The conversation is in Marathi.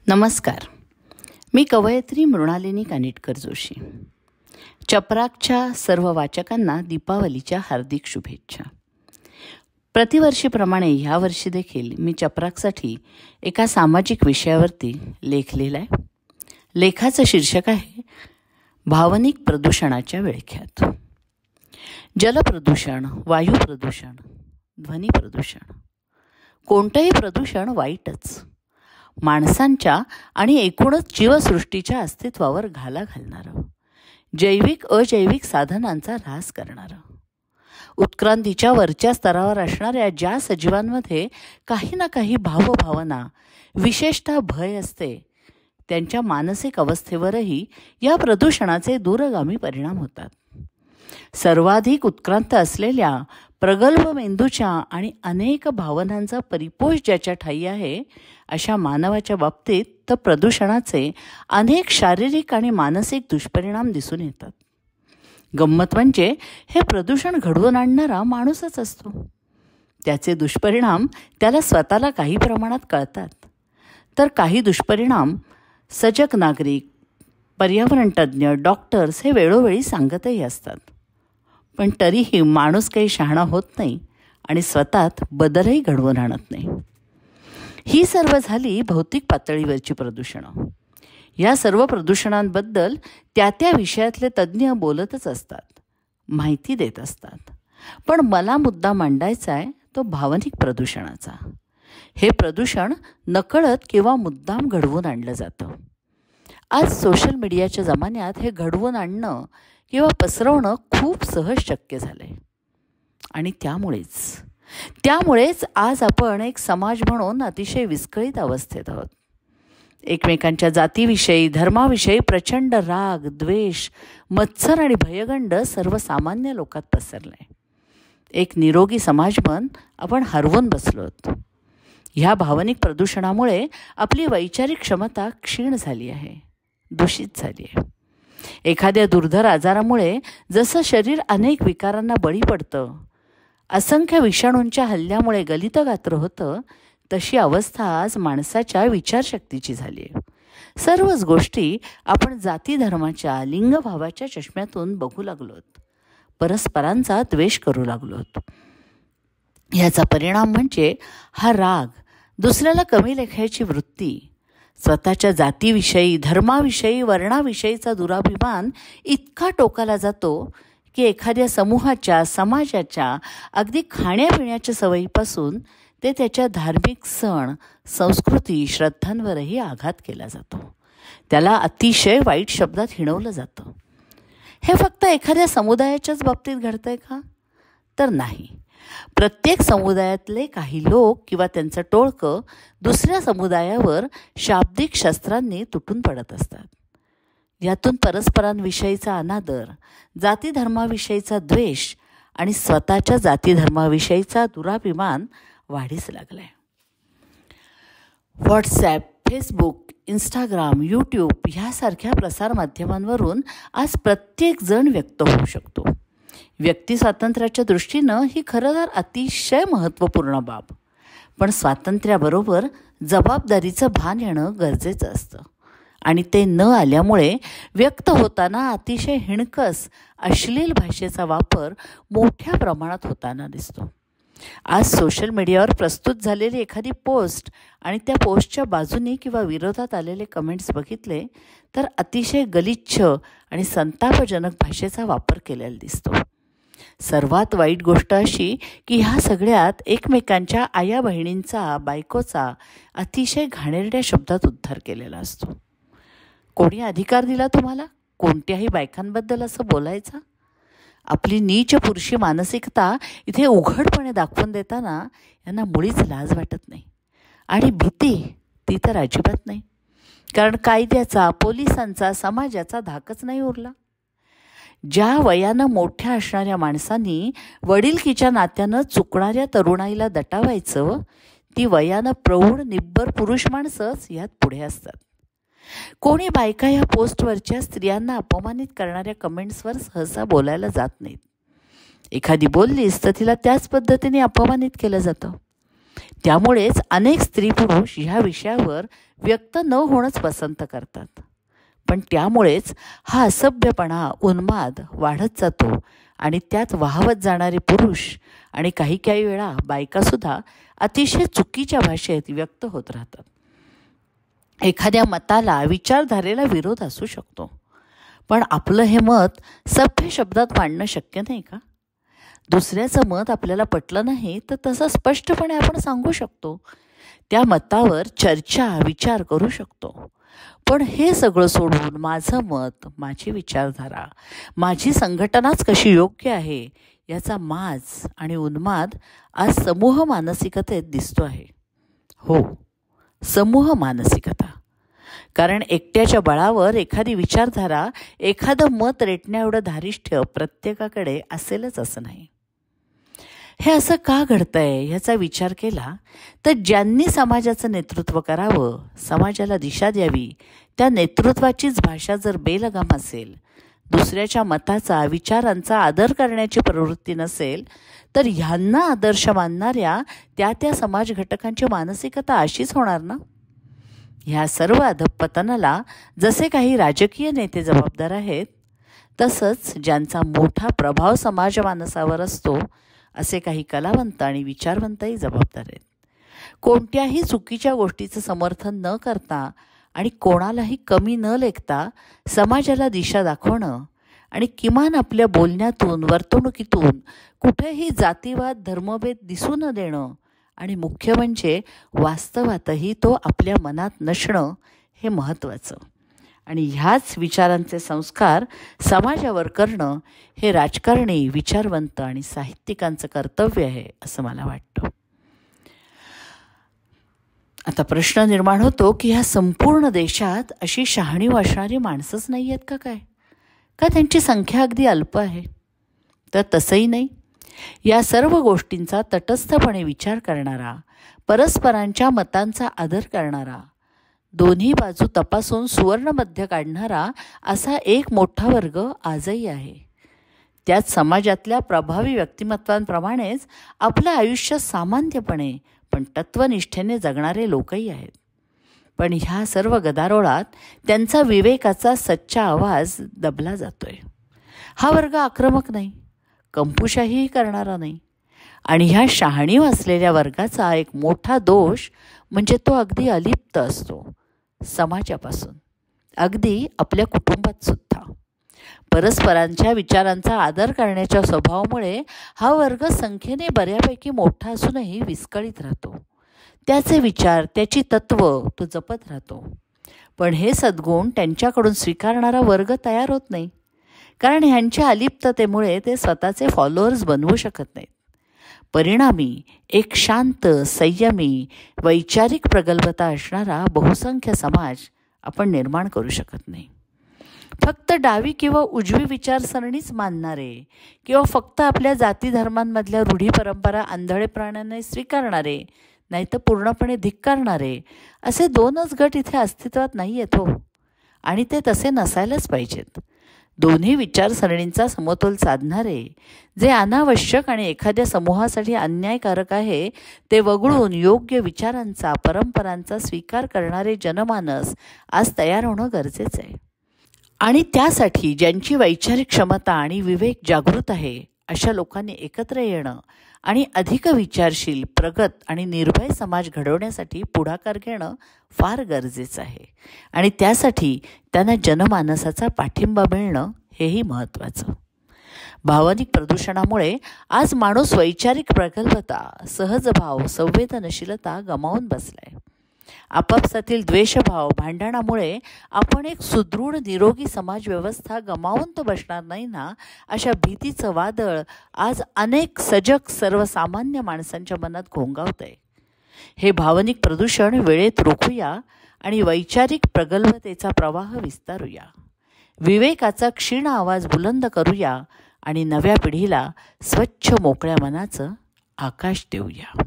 नमस्कार. मी कवयित्री मृणालिनी कानिटकर जोशी. चपराकच्या सर्व वाचकांना दीपावलीच्या हार्दिक शुभेच्छा. प्रतिवर्षीप्रमाणे ह्यावर्षी देखील मी चपराकसाठी एका सामाजिक विषयावरती लेख लिहिला आहे. लेखाचं शीर्षक आहे भावनिक प्रदूषणाच्या विळख्यात. जलप्रदूषण, वायू प्रदूषण, ध्वनी प्रदूषण, कोणतंही प्रदूषण वाईटच. माणसांच्या आणि एकूणच जीवसृष्टीच्या अस्तित्वावर घाला घालणारं, जैविक अजैविक साधनांचा ऱ्हास करणारं, उत्क्रांतीच्या वरच्या स्तरावर असणाऱ्या ज्या सजीवांमध्ये काही ना काही भावभावना, विशेषतः भय असते, त्यांच्या मानसिक अवस्थेवरही या प्रदूषणाचे दूरगामी परिणाम होतात. सर्वाधिक उत्क्रांत असलेल्या प्रगल्भ मेंदूच्या आणि अनेक भावनांचा परिपोष ज्याच्या ठायी आहे अशा मानवाच्या बाबतीत तर प्रदूषणाचे अनेक शारीरिक आणि मानसिक दुष्परिणाम दिसून येतात. गंमत म्हणजे हे प्रदूषण घडवून आणणारा माणूसच असतो. त्याचे दुष्परिणाम त्याला स्वतःला काही प्रमाणात कळतात, तर काही दुष्परिणाम सजग नागरिक, पर्यावरणतज्ज्ञ, डॉक्टर्स हे वेळोवेळी सांगतही असतात. पण तरीही माणूस काही शहाणा होत नाही आणि स्वतःत बदलही घडवून आणत नाही. ही सर्व झाली भौतिक पातळीवरची प्रदूषणं. या सर्व प्रदूषणांबद्दल त्या त्या विषयातले तज्ज्ञ बोलतच असतात, माहिती देत असतात. पण मला मुद्दा मांडायचा आहे तो भावनिक प्रदूषणाचा. हे प्रदूषण नकळत किंवा मुद्दाम घडवून आणलं जातं. आज सोशल मीडियाच्या जमान्यात हे घडवून आणणं किंवा पसरवणं खूप सहज शक्य झालं आहे. आणि त्यामुळेच आज आपण एक समाज म्हणून अतिशय विस्कळीत अवस्थेत आहोत. एकमेकांच्या जातीविषयी, धर्माविषयी प्रचंड राग, द्वेष, मत्सर आणि भयगंड सर्वसामान्य लोकात पसरला आहे. एक निरोगी समाजमन आपण हरवून बसलो आहोत. ह्या भावनिक प्रदूषणामुळे आपली वैचारिक क्षमता क्षीण झाली आहे, दूषित झाली आहे. एखाद्या दुर्धर आजारामुळे जसं शरीर अनेक विकारांना बळी पडतं, असंख्य विषाणूंच्या हल्ल्यामुळे गलितगात्र होतं, तशी अवस्था आज माणसाच्या विचारशक्तीची झाली आहे. सर्वच गोष्टी आपण जाती धर्माच्या, लिंगभावाच्या चष्म्यातून बघू लागलोत, परस्परांचा द्वेष करू लागलोत. ह्याचा परिणाम म्हणजे हा राग, दुसऱ्याला कमी लेखायची वृत्ती, स्वतःच्या जातीविषयी, धर्माविषयी, वर्णाविषयीचा दुराभिमान इतका टोकाला जातो की एखाद्या समूहाच्या, समाजाच्या अगदी खाण्यापिण्याच्या सवयीपासून ते त्याच्या धार्मिक सण, संस्कृती, श्रद्धांवरही आघात केला जातो. त्याला अतिशय वाईट शब्दात हिणवलं जातं. हे फक्त एखाद्या समुदायाच्याच बाबतीत घडतंय का? तर नाही. प्रत्येक समुदायातले काही लोक किंवा त्यांचं टोळकं दुसऱ्या समुदायावर शाब्दिक शस्त्रांनी तुटून पडत असतात. यातून परस्परांविषयीचा अनादर, जातीधर्माविषयीचा द्वेष आणि स्वतःच्या जातीधर्माविषयीचा दुराभिमान वाढीस लागलाय. व्हॉट्सॲप, फेसबुक, इंस्टाग्राम, यूट्यूब ह्यासारख्या प्रसारमाध्यमांवरून आज प्रत्येक जण व्यक्त होऊ शकतो. व्यक्ती स्वातंत्र्याच्या दृष्टीनं ही खरं तर अतिशय महत्त्वपूर्ण बाब. पण स्वातंत्र्याबरोबर जबाबदारीचं भान येणं गरजेचं असतं. आणि ते न आल्यामुळे व्यक्त होताना अतिशय हिणकस, अश्लील भाषेचा वापर मोठ्या प्रमाणात होताना दिसतो. आज सोशल मीडियावर प्रस्तुत झालेली एखादी पोस्ट आणि त्या पोस्टच्या बाजूनी किंवा विरोधात आलेले कमेंट्स बघितले तर अतिशय गलिच्छ आणि संतापजनक भाषेचा वापर केलेला दिसतो. सर्वात वाईट गोष्ट अशी की ह्या सगळ्यात एकमेकांच्या आया बहिणींचा, बायकोचा अतिशय घाणेरड्या शब्दात उद्धार केलेला असतो. कोणी अधिकार दिला तुम्हाला कोणत्याही बायकांबद्दल असं बोलायचा? आपली नीच पुरुषी मानसिकता इथे उघडपणे दाखवून देताना यांना मुळीच लाज वाटत नाही. आणि भीती ती तर अजिबात नाही. कारण कायद्याचा, पोलिसांचा, समाजाचा धाकच नाही उरला. ज्या वयानं मोठ्या असणाऱ्या माणसांनी वडिलकीच्या नात्यानं चुकणाऱ्या तरुणाईला दटावायचं, ती वयानं प्रौढ निब्बर पुरुष माणसंच यात पुढे असतात. कोणी बायका या पोस्टवरच्या स्त्रियांना अपमानित करणाऱ्या कमेंट्सवर सहसा बोलायला जात नाहीत. एखादी बोललीस तर तिला त्याच पद्धतीने अपमानित केलं जातं. त्यामुळेच अनेक स्त्री पुरुष ह्या विषयावर व्यक्त न होणंच पसंत करतात. पण त्यामुळेच हा असभ्यपणा, उन्माद वाढत जातो आणि त्यात वाहवत जाणारे पुरुष आणि काही वेळा बायकासुद्धा अतिशय चुकीच्या भाषेत व्यक्त होत राहतात. एखाद्या मताला, विचारधारेला विरोध असू शकतो, पण आपलं हे मत सभ्य शब्दात मांडणं शक्य नाही का? दुसऱ्याचं मत आपल्याला पटलं नाही तर तसं स्पष्टपणे आपण सांगू शकतो. त्या मतावर चर्चा, विचार करू शकतो. पण हे सगळं सोडून माझं मत, माझी विचारधारा, माझी संघटनाच कशी योग्य आहे याचा माज आणि उन्माद आज समूह मानसिकतेत दिसतो आहे. हो, समूह मानसिकता. कारण एकट्याच्या बळावर एखादी विचारधारा, एखादं मत रेटण्याएवढं धारिष्ठ्य प्रत्येकाकडे असेलच असं नाही. हे असं का घडतंय ह्याचा विचार केला तर ज्यांनी समाजाचं नेतृत्व करावं, समाजाला दिशा द्यावी, त्या नेतृत्वाचीच भाषा जर बेलगाम असेल, दुसऱ्याच्या मताचा, विचारांचा आदर करण्याची प्रवृत्ती नसेल, तर ह्यांना आदर्श मानणाऱ्या त्या समाज घटकांची मानसिकता अशीच होणार ना. ह्या सर्व अधःपतनाला जसे काही राजकीय नेते जबाबदार आहेत, तसंच ज्यांचा मोठा प्रभाव समाजमानसावर असतो असे काही कलावंत आणि विचारवंतही जबाबदार आहेत. कोणत्याही चुकीच्या गोष्टीचं समर्थन न करता आणि कोणालाही कमी न लेखता समाजाला दिशा दाखवणं आणि किमान आपल्या बोलण्यातून, वर्तणुकीतून कुठेही जातीवाद, धर्मभेद दिसू न देणं आणि मुख्य म्हणजे वास्तवातही तो आपल्या मनात नसणं हे महत्त्वाचं. आणि ह्याच विचारांचे संस्कार समाजावर करणं हे राजकारणी, विचारवंत आणि साहित्यिकांचं कर्तव्य आहे असं मला वाटतं. आता प्रश्न निर्माण होतो की ह्या संपूर्ण देशात अशी शहाणी वाचणारी माणसंच नाही आहेत का काय? का त्यांची संख्या अगदी अल्प आहे? तर तसंही नाही. या सर्व गोष्टींचा तटस्थपणे विचार करणारा, परस्परांच्या मतांचा आदर करणारा, दोन्ही बाजू तपासून सुवर्णमध्य काढणारा असा एक मोठा वर्ग आजही आहे. त्यात समाजातल्या प्रभावी व्यक्तिमत्वांप्रमाणेच आपलं आयुष्य सामान्यपणे पण तत्वनिष्ठेने जगणारे लोकही आहेत. पण ह्या सर्व गदारोळात त्यांचा विवेकाचा सच्चा आवाज दबला जातोय. हा वर्ग आक्रमक नाही, कंपुशाही करणारा नाही. आणि ह्या शहाणीव असलेल्या वर्गाचा एक मोठा दोष म्हणजे तो अगदी अलिप्त असतो समाजापासून, अगदी आपल्या कुटुंबात सुद्धा. परस्परांच्या विचारांचा आदर करण्याच्या स्वभावामुळे हा वर्ग संख्येने बऱ्यापैकी मोठा असूनही विस्कळीत राहतो. त्याचे विचार, त्याची तत्व तो जपत राहतो. पण हे सद्गुण त्यांच्याकडून स्वीकारणारा वर्ग तयार होत नाही, कारण ह्यांच्या अलिप्ततेमुळे ते स्वतःचे फॉलोअर्स बनवू शकत नाहीत. परिणामी एक शांत, संयमी, वैचारिक प्रगल्भता असणारा बहुसंख्य समाज आपण निर्माण करू शकत नाही. फक्त डावी किंवा उजवी विचारसरणीच मानणारे किंवा फक्त आपल्या जाती धर्मांमधल्या रूढी परंपरा आंधळेपणाने स्वीकारणारे, नाहीतर पूर्णपणे धिक्कारणारे असे दोनच गट इथे अस्तित्वात नाही आहेत हो. आणि ते तसे नसायलाच पाहिजेत. दोन्ही विचारसरणींचा समतोल साधणारे, जे अनावश्यक आणि एखाद्या समूहासाठी अन्यायकारक आहे ते वगळून योग्य विचारांचा, परंपरांचा स्वीकार करणारे जनमानस आज तयार होणं गरजेचं आहे. आणि त्यासाठी ज्यांची वैचारिक क्षमता आणि विवेक जागृत आहे अशा लोकांनी एकत्र येणं आणि अधिक विचारशील, प्रगत आणि निर्भय समाज घडवण्यासाठी पुढाकार घेणं फार गरजेचं आहे. आणि त्यासाठी त्यांना जनमानसाचा पाठिंबा मिळणं हेही महत्त्वाचं. भावनिक प्रदूषणामुळे आज माणूस वैचारिक प्रगल्भता, सहजभाव, संवेदनशीलता गमावून बसलाय. आपापसातील द्वेषभाव, भांडणामुळे आपण एक सुदृढ, निरोगी समाज व्यवस्था गमावून तर बसणार नाही ना, अशा भीतीचं वादळ आज अनेक सजग सर्वसामान्य माणसांच्या मनात घोंगावतंय. हे भावनिक प्रदूषण वेळेत रोखूया आणि वैचारिक प्रगल्भतेचा प्रवाह विस्तारूया. विवेकाचा क्षीण आवाज बुलंद करूया आणि नव्या पिढीला स्वच्छ मोकळ्या मनाचं आकाश देऊया.